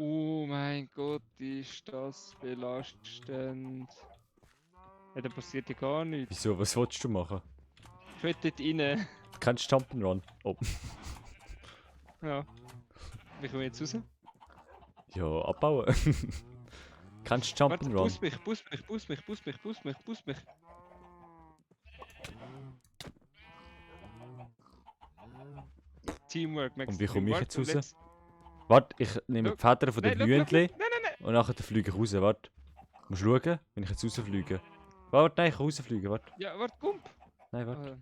Oh mein Gott, ist das belastend. Ja, da passiert ja gar nichts. Wieso? Was willst du machen? Ich will dort rein. Du kennst Jump'n'Run? Oh. Ja. Wie komme ich jetzt raus? Ja, abbauen. Kennst du Warte, Jump'n'Run? boost mich. Teamwork makes Und wie the komme dream ich work. jetzt Und raus? let's... Warte, ich nehme Schau. die Federn von Nein, den schau. Hühnchen Nein. und nachher fliege ich raus. Warte. Du musst schauen, wenn ich jetzt rausfliege. Warte, nein, ich kann rausfliegen. Warte. Ja, warte, komm. Nein, warte.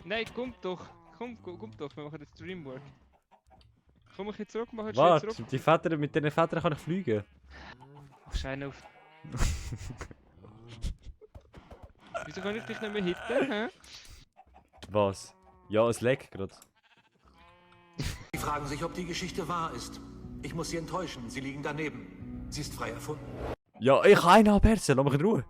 Nein, komm doch. Komm doch, wir machen jetzt Dreamwork. Komm ich jetzt zurück, mach jetzt schnell zurück. Warte, die Federn, mit diesen Federn kann ich fliegen. Ach, Scheine auf. Wieso kann ich dich nicht mehr hitten, hä? Was? Ja, es leckt gerade. Sie fragen sich, ob die Geschichte wahr ist. Ich muss Sie enttäuschen, Sie liegen daneben. Sie ist frei erfunden. Ja, ich habe einen Herzen, lass mich in Ruhe.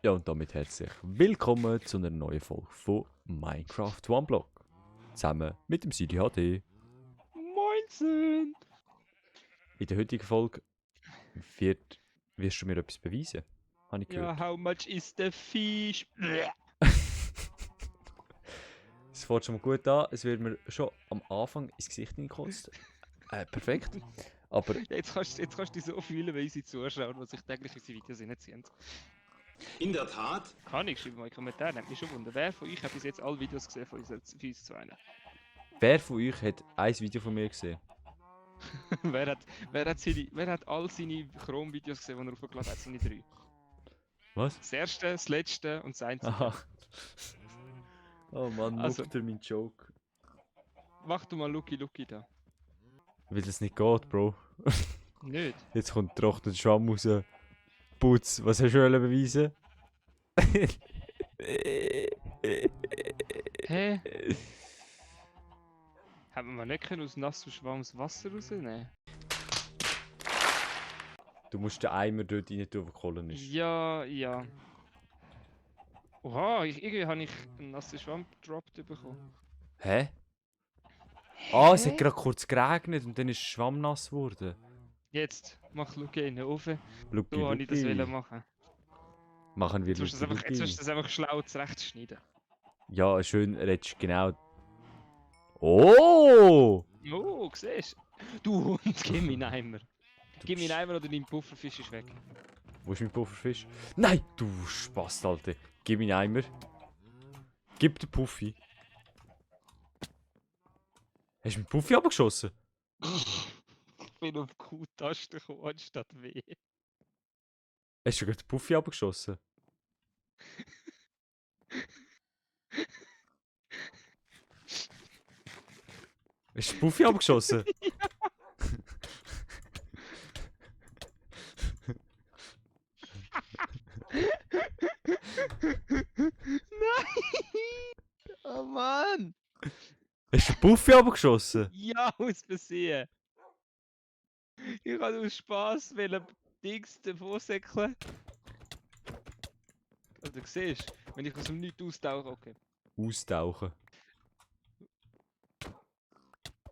Ja, und damit herzlich willkommen zu einer neuen Folge von Minecraft One Block. Zusammen mit dem Sidi HD. Moinsen! In der heutigen Folge wirst du mir etwas beweisen. Habe ich Ja, gehört. how much is the fish? Es fängt schon mal gut an. Es wird mir schon am Anfang ins Gesicht gekotzt. Perfekt. Aber Jetzt kannst du dich so fühlen, wie unsere Zuschauer, die sich täglich unsere Videos reinziehen. In der Tat. Kann ich, schreibe mal in die Kommentare, nimmt mich schon wunder. Wer von euch hat bis jetzt alle Videos gesehen von uns zwei? wer von euch hat ein Video von mir gesehen? wer hat all seine Chrome-Videos gesehen, die er aufgeladen hat? Seine 3. Was? Das erste, das letzte und das einzige. Aha. Oh Mann, Also- also, mein Joke. Mach du mal Lucky da. Weil das nicht geht, Bro. Nicht? Jetzt kommt trocknet Schwamm raus. Putz, was hast du beweisen? Hä? Haben wir mal nicht können aus nassem Schwamm das Wasser rausnehmen? Du musst den Eimer dort rein tun, wo die Kohle ist. Ja. Oha, irgendwie habe ich einen nassen Schwamm gedroppt bekommen. Hä? Ah, es hat gerade kurz geregnet und dann ist Schwamm nass geworden. Jetzt, mach Lucky in den Ofen. Lucky, So wollte ich das Lucky. machen. Machen wir Jetzt musst du Lucky, das einfach schlau zurechtschneiden. Ja, schön redest du genau. Oh! Oh, siehst du? Hund, gib mir einen Eimer. Gib mir einen Eimer oder dein Pufferfisch ist weg. Wo ist mein Pufferfisch? Nein! Du Spast, Alter. Gib mir einen Eimer. Gib den Puffi. Hast du meinen Puffi abgeschossen? Ich bin auf Q-Taste gekommen anstatt W. Hast du gerade den Puffi abgeschossen? Hast du den Puffi abgeschossen? Nein! Oh Mann! Hast du den Puffi abgeschossen? Ja, aus Versehen! Ich habe aus Spaß Dings davor säckeln. Also, du siehst, wenn ich aus dem Nichts austauche, okay. Austauchen.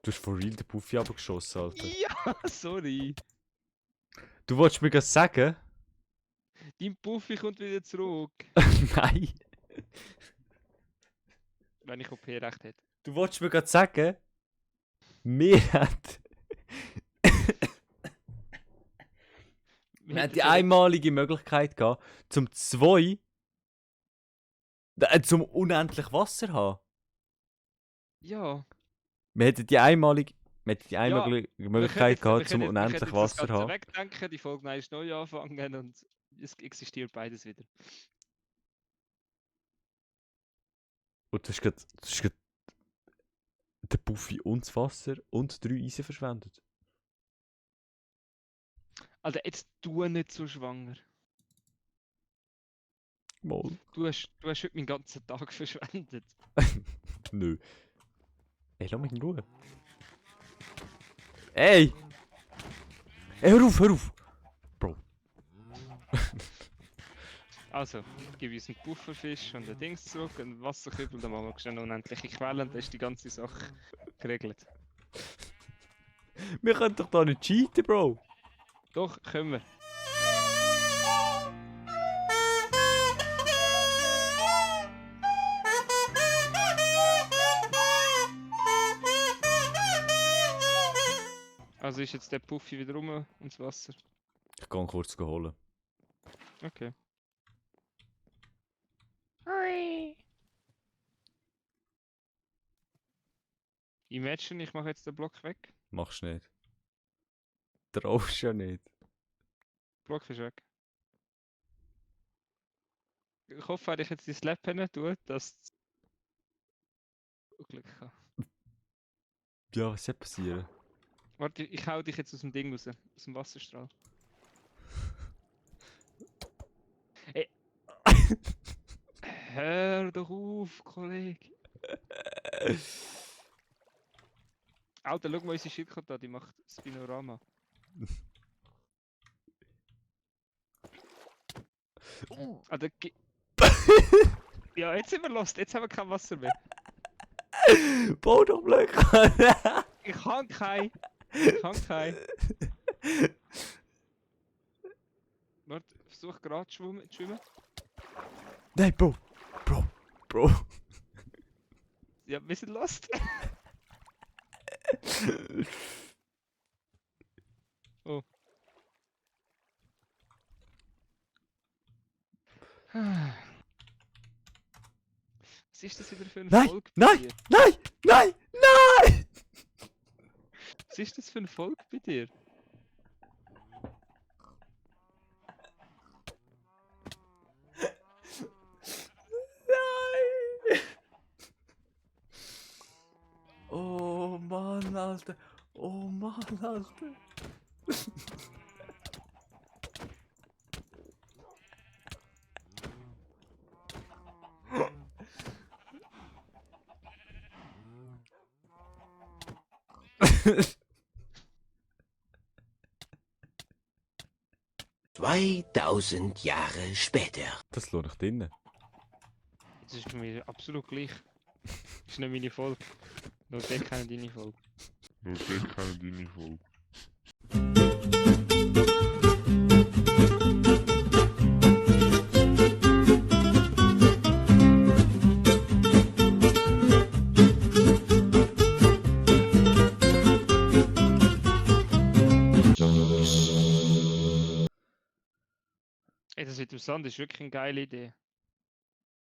Du hast for real den Puffi abgeschossen, Alter. Ja, sorry. Du wolltest mir gerade sagen? Dein Puffi kommt wieder zurück. Nein. Wenn ich OP recht hätte. Du wolltest mir gerade sagen? Mir hat... Wir hatten die einmalige Möglichkeit gehabt, zum zum unendlich Wasser haben. Ja. Wir hätten die einmalige Möglichkeit gehabt, zum unendlich das Wasser Ganze haben. wegdenken, die Folge neu neu anfangen und es existiert beides wieder. Und du hast gerade den Puffi und das Wasser und 3 Eisen verschwendet. Alter, jetzt tu nicht so schwanger. Mal. Du hast heute meinen ganzen Tag verschwendet. Nö. Ey, lass mich in Ruhe. Ey! Ey, hör auf, hör auf! Bro. Also, gib uns einen Pufferfisch und ein Dings zurück, einen Wasserkübel, dann machen wir schnell eine unendliche Quelle und dann ist die ganze Sache geregelt. Wir können doch da nicht cheaten, Bro. Doch, können wir. Also ist jetzt der Puffy wieder rum ins Wasser. Ich kann kurz holen. Okay. Hi. Imagine, ich mache jetzt den Block weg. Machst nicht. Traust ja nicht. Block ist weg. Ich hoffe, wenn ich jetzt die Slap hin tue, dass ich Glück habe. Ja, was soll passieren? Warte, ich hau dich jetzt aus dem Ding raus, aus dem Wasserstrahl. Ey. Hör doch auf, Kollege. Alter, schau mal unsere Schildkröte an, die macht Spinorama. Alter, ja, jetzt sind wir lost, jetzt haben wir kein Wasser mehr. Bau doch Blöcke! Ich kann kein. Ich kann kein. Warte, versuch gerade zu schwimmen. Nein, Bro! Bro! Bro! Ja, wir sind lost. Oh. Was ist das wieder für ein Nein! Volk bei Nein! dir? Nein! Nein! Nein! Was ist das für ein Volk bei dir? Nein! Oh Mann, Alter! Oh Mann, Alter! Zweitausend Jahre später. Das lohnt ich drinnen. Das ist mir absolut gleich. Das ist nicht meine Folge. Nur der kennt deine Folge. Nur der kann deine Folge. Ey, das mit dem Sand ist wirklich eine geile Idee.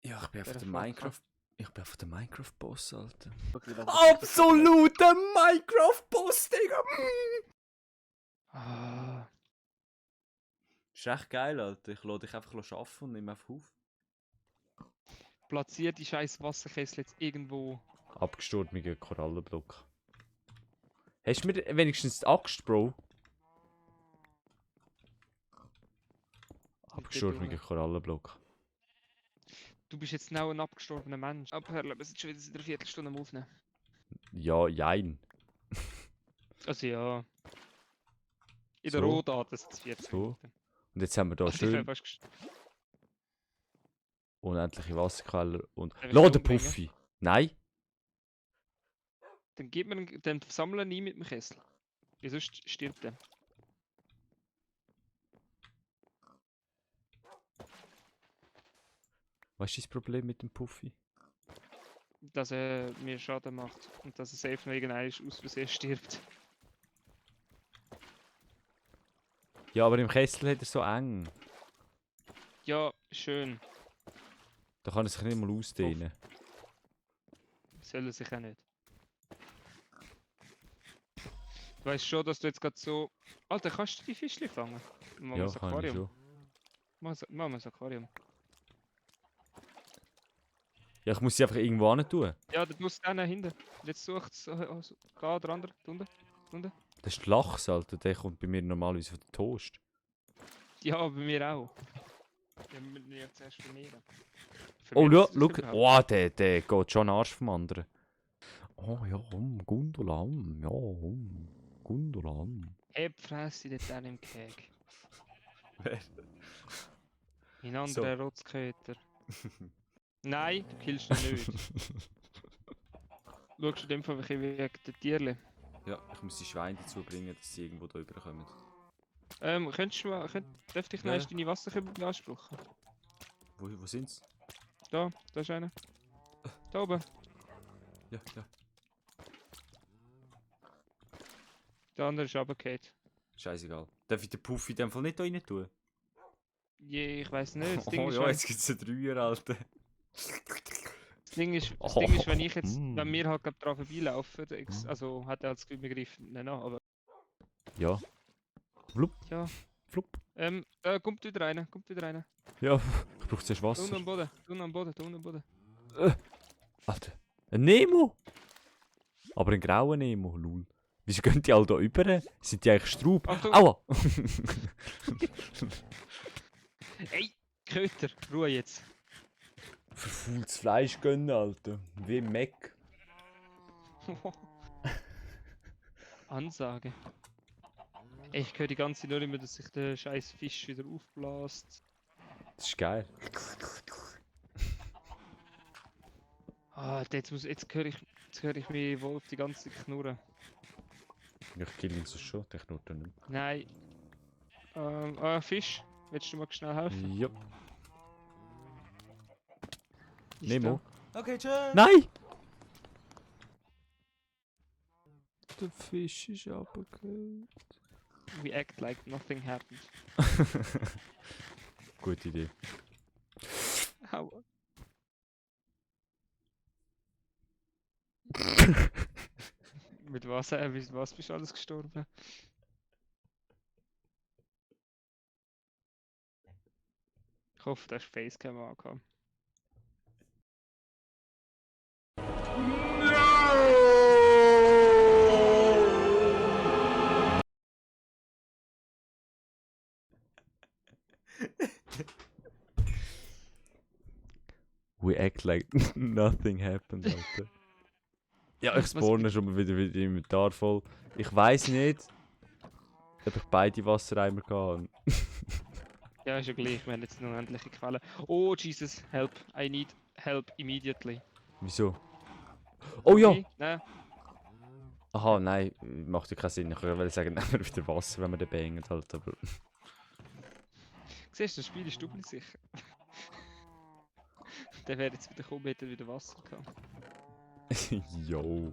Ja, ich bin einfach Der der Erfolg Minecraft. Ich bin einfach der Minecraft-Boss, Alter. Absolut. Absoluter Minecraft-Boss, Digga! Ah, Ist echt geil, Alter. Ich lasse dich einfach arbeiten und nehme einfach auf. platzier die scheiß Wasserkessel jetzt irgendwo. Abgestorbener Korallenblock. Hast du mir wenigstens die Axt, Bro? Abgestorbener Korallenblock. Du bist jetzt genau ein abgestorbener Mensch. Aber wir sind schon wieder seit einer Viertelstunde am Aufnehmen. Ja, jein. Also ja. In So. der Rohdaten sind es 40 So. Minuten. Und jetzt haben wir da Also ich wäre schön fast unendliche Wasserquellen und... Darf ich Lass den den umbringen? Puffy! Nein! Dann gib mir den sammeln nie mit dem Kessel. Weil sonst stirbt er. Was ist das Problem mit dem Puffy? Dass er mir Schaden macht. Und dass er safe noch irgendwann aus Versehen stirbt. Ja, aber im Kessel hat er so eng. Ja, schön. Da kann er sich nicht mal ausdehnen. Soll er sich auch nicht. Du weißt schon, dass du jetzt gerade so... Alter, kannst du die Fischchen fangen? Machen wir Ja, das kann ich Aquarium. schon. Machen wir das Aquarium. Ja, ich muss sie einfach irgendwo hin tun. Ja, du musst den hinten. Jetzt sucht es. Da, der andere. Da unten. Das ist Lachs, Alter. Der kommt bei mir normalerweise von der Toast. Ja, bei mir auch. Ja, wir müssen ja zuerst vermehren. Oh, Vermehren schau, tut es schau. überhaupt. Oh, der geht schon am Arsch vom anderen. Oh ja, Gundula, ja, Gundula. Heb Fresse dort dann im Keg. Wer? Ein anderer Rotzköter. Nein, du killst ihn nicht. Schaust du in dem Fall wegen den Tierchen? Ja, ich muss die Schweine dazu bringen, dass sie irgendwo da rüberkommen. Könntest du mal, dürfte ich noch Ja. erst deine Wasserkübel beanspruchen? Wo sind's? Da ist einer. Da oben. Ja. Der andere ist runtergefallen. Scheißegal. Darf ich den Puff in dem Fall nicht da rein tun? Je, ich weiß nicht. Das Ding Oh ist, ja, wenn, jetzt gibt's einen Dreier, Alter. das Ding ist, wenn ich jetzt, wenn wir halt gerade dran vorbeilaufen, also hat er das Gefühl, wir greifen nicht an, aber Ja. Flup. ja. Flup. Kommt wieder rein. Ja, ich brauch zuerst Da unten Wasser. am Boden, da unten am Boden. Alter. Ein Nemo! Aber ein grauer Nemo, lul. Wieso gehen die alle da über? Sind die eigentlich Straub? Achtung! Aua! Ey, Köter, Ruhe jetzt. Verfaultes Fleisch gönnen, Alter. Wie im Mac. Ansage. Ey, ich höre die ganze Zeit nur immer, dass sich der scheiß Fisch wieder aufbläst. Das ist geil. Ah, jetzt höre ich mich Wolf die ganze Zeit knurren. Ich kill ihn so schon, der knurrt dann nicht. Nein. Fisch, willst du mal schnell helfen? Ja. Ist Nemo. Okay, tschüss. Nein! Der Fisch ist abgekühlt. da. We act like nothing happened. Gute Idee. Aua. Mit was bist du alles gestorben? Ich hoffe, du hast Facecam angehabt. We act like nothing happened, Alter. Ja, ich Was spawne schon mal wieder im Inventar voll. Ich weiß nicht, ob ich beide Wassereimer kann. Ja, ist ja gleich, wir haben jetzt eine unendliche Quelle. Oh, Jesus, help. I need help immediately. Wieso? Oh ja! Okay, nein. Aha, nein, macht ja keinen Sinn. Ich wollte sagen, nehmen wir wieder Wasser, wenn wir den bangen halt, aber... Siehst du, das Spiel ist doppelt sicher. Der wäre jetzt wieder kommen, hätte er wieder Wasser gehabt. Jo.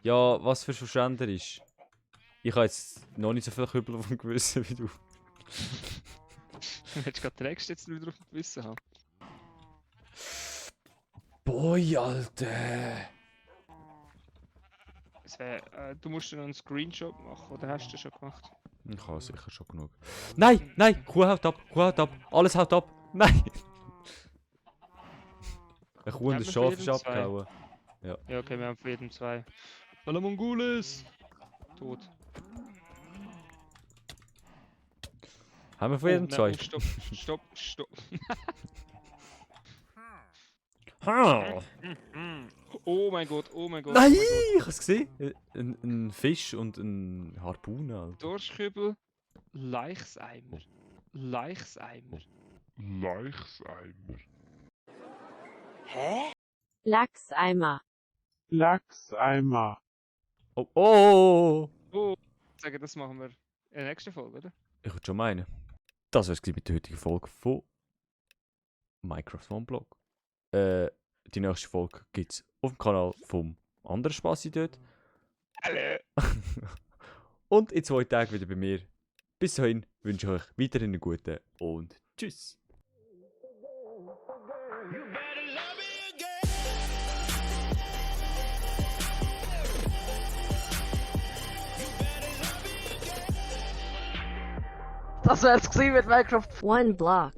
Ja, was für Verschwender ist. Ich habe jetzt noch nicht so viel Kübel auf dem Gewissen wie du. Hättest du gerade den nächsten jetzt wieder auf dem Gewissen haben. Boy, Alter! Es wär, du musst noch einen Screenshot machen, oder hast du schon gemacht? Ich habe sicher schon genug. Nein, nein! Kuh haut ab! Kuh haut ab! Alles haut ab! Nein! Ein Kuh und ein Haben wir Schaf für ist jeden zwei? abgehauen. Ja, okay, wir haben für jeden zwei. Alle Mongoles! Tot. Haben wir von jedem nein, zwei? oh, stopp. Ha! Oh mein Gott. Nein! Ich hab's gesehen! Ein Fisch und ein Harpune, Alter. Dorschkübel, Leichseimer. Leichseimer. Lachseimer. Lachseimer. Lachseimer. Oh, oh! Oh, ich sage, das machen wir in der nächsten Folge, oder? Ich würde schon meinen. Das war es mit der heutigen Folge von Minecraft One Block. Die nächste Folge gibt es auf dem Kanal vom anderen Spassi dort. Hallo! Und in 2 Tagen wieder bei mir. Bis dahin wünsche ich euch weiterhin einen guten und tschüss. Das wär's gewesen mit Minecraft. One block.